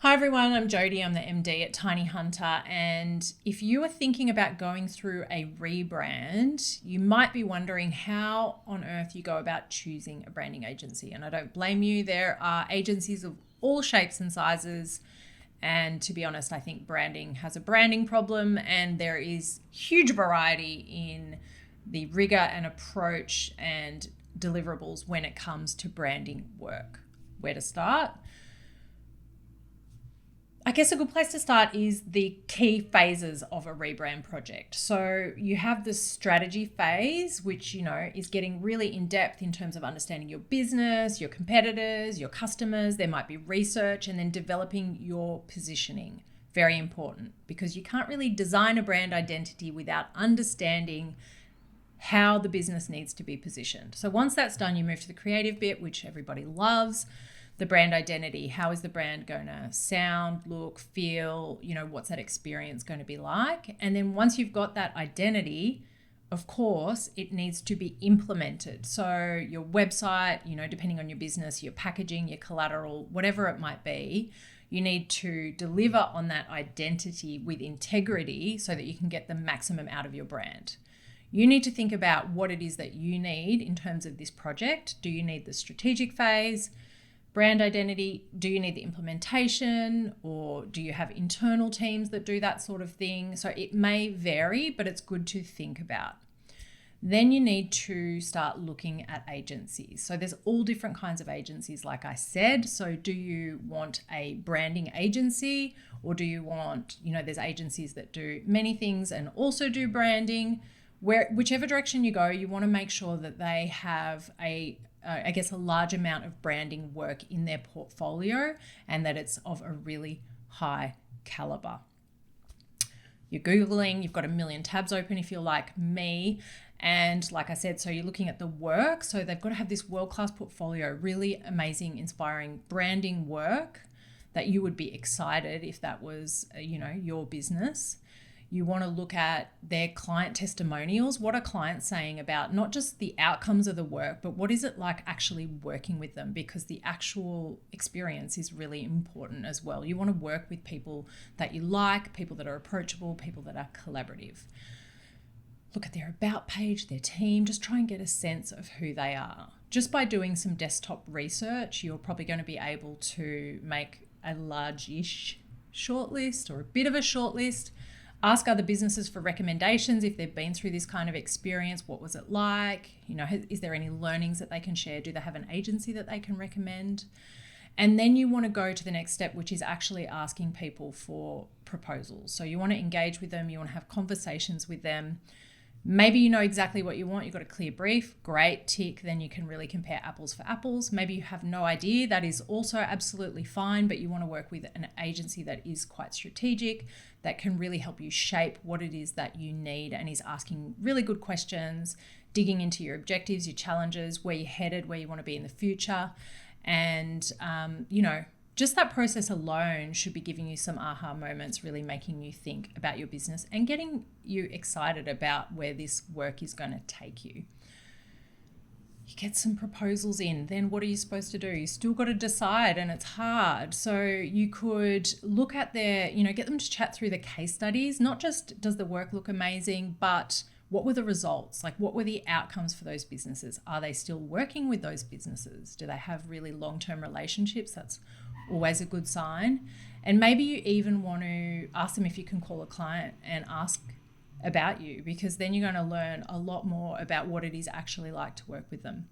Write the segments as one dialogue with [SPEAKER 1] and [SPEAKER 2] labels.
[SPEAKER 1] Hi everyone, I'm Jodie. I'm the MD at Tiny Hunter. And if you are thinking about going through a rebrand, you might be wondering how on earth you go about choosing a branding agency. And I don't blame you. There are agencies of all shapes and sizes. And to be honest, I think branding has a branding problem, and there is huge variety in the rigor and approach and deliverables when it comes to branding work. Where to start? I guess a good place to start is the key phases of a rebrand project. So you have the strategy phase, which, is getting really in depth in terms of understanding your business, your competitors, your customers. There might be research, and then developing your positioning. Very important, because you can't really design a brand identity without understanding how the business needs to be positioned. So once that's done, you move to the creative bit, which everybody loves. The brand identity. How is the brand going to sound, look, feel? What's that experience going to be like? And then once you've got that identity, of course, it needs to be implemented. So your website, depending on your business, your packaging, your collateral, whatever it might be, you need to deliver on that identity with integrity so that you can get the maximum out of your brand. You need to think about what it is that you need in terms of this project. Do you need the strategic phase? Brand identity, do you need the implementation, or do you have internal teams that do that sort of thing? So it may vary, but it's good to think about. Then you need to start looking at agencies. So there's all different kinds of agencies, like I said. So do you want a branding agency, or do you want, there's agencies that do many things and also do branding. Whichever direction you go, you want to make sure that they have a large amount of branding work in their portfolio, and that it's of a really high caliber. You're Googling, you've got a million tabs open if you're like me. And like I said, so you're looking at the work. So they've got to have this world-class portfolio, really amazing, inspiring branding work that you would be excited if that was, your business. You want to look at their client testimonials. What are clients saying about not just the outcomes of the work, but what is it like actually working with them? Because the actual experience is really important as well. You want to work with people that you like, people that are approachable, people that are collaborative. Look at their about page, their team, just try and get a sense of who they are. Just by doing some desktop research, you're probably going to be able to make a large-ish shortlist or a bit of a shortlist. Ask other businesses for recommendations if they've been through this kind of experience. What was it like? Is there any learnings that they can share? Do they have an agency that they can recommend? And then you want to go to the next step, which is actually asking people for proposals. So you want to engage with them. You want to have conversations with them. Maybe you know exactly what you want. You've got a clear brief. Great, tick. Then you can really compare apples for apples. Maybe you have no idea. That is also absolutely fine, but you want to work with an agency that is quite strategic, that can really help you shape what it is that you need, and is asking really good questions, digging into your objectives, your challenges, where you're headed, where you want to be in the future. And, just that process alone should be giving you some aha moments, really making you think about your business and getting you excited about where this work is going to take you. You get some proposals in, then what are you supposed to do? You still got to decide, and it's hard. So you could look at get them to chat through the case studies. Not just does the work look amazing, but what were the results? Like, what were the outcomes for those businesses? Are they still working with those businesses? Do they have really long-term relationships? That's always a good sign. And maybe you even want to ask them if you can call a client and ask about you, because then you're going to learn a lot more about what it is actually like to work with them.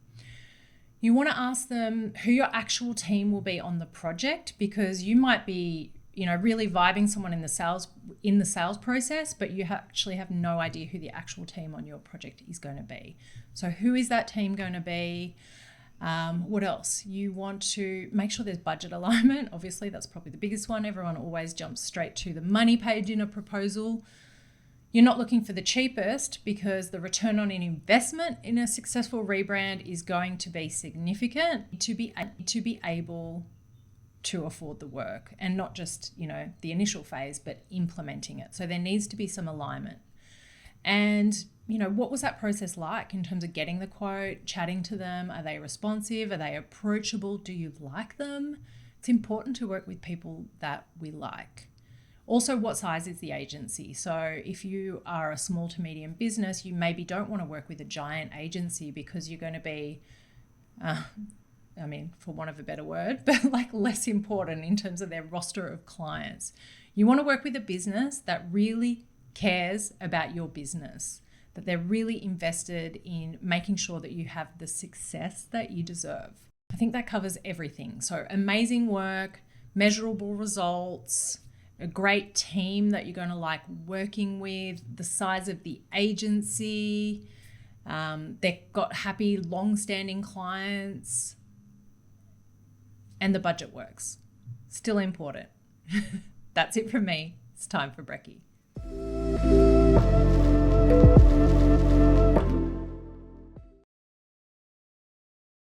[SPEAKER 1] You want to ask them who your actual team will be on the project, because you might be, really vibing someone in the sales process, but you actually have no idea who the actual team on your project is going to be. So who is that team going to be? What else? You want to make sure there's budget alignment. Obviously, that's probably the biggest one. Everyone always jumps straight to the money page in a proposal. You're not looking for the cheapest, because the return on an investment in a successful rebrand is going to be significant to be able to afford the work, and not just, the initial phase, but implementing it. So there needs to be some alignment. And, what was that process like in terms of getting the quote, chatting to them? Are they responsive? Are they approachable? Do you like them? It's important to work with people that we like. Also, what size is the agency? So if you are a small to medium business, you maybe don't want to work with a giant agency because you're going to be, for want of a better word, but like less important in terms of their roster of clients. You want to work with a business that really cares about your business, that they're really invested in making sure that you have the success that you deserve. I think that covers everything. So amazing work, measurable results, a great team that you're going to like working with, the size of the agency, they've got happy, long-standing clients, and the budget works. Still important. That's it from me. It's time for brekkie.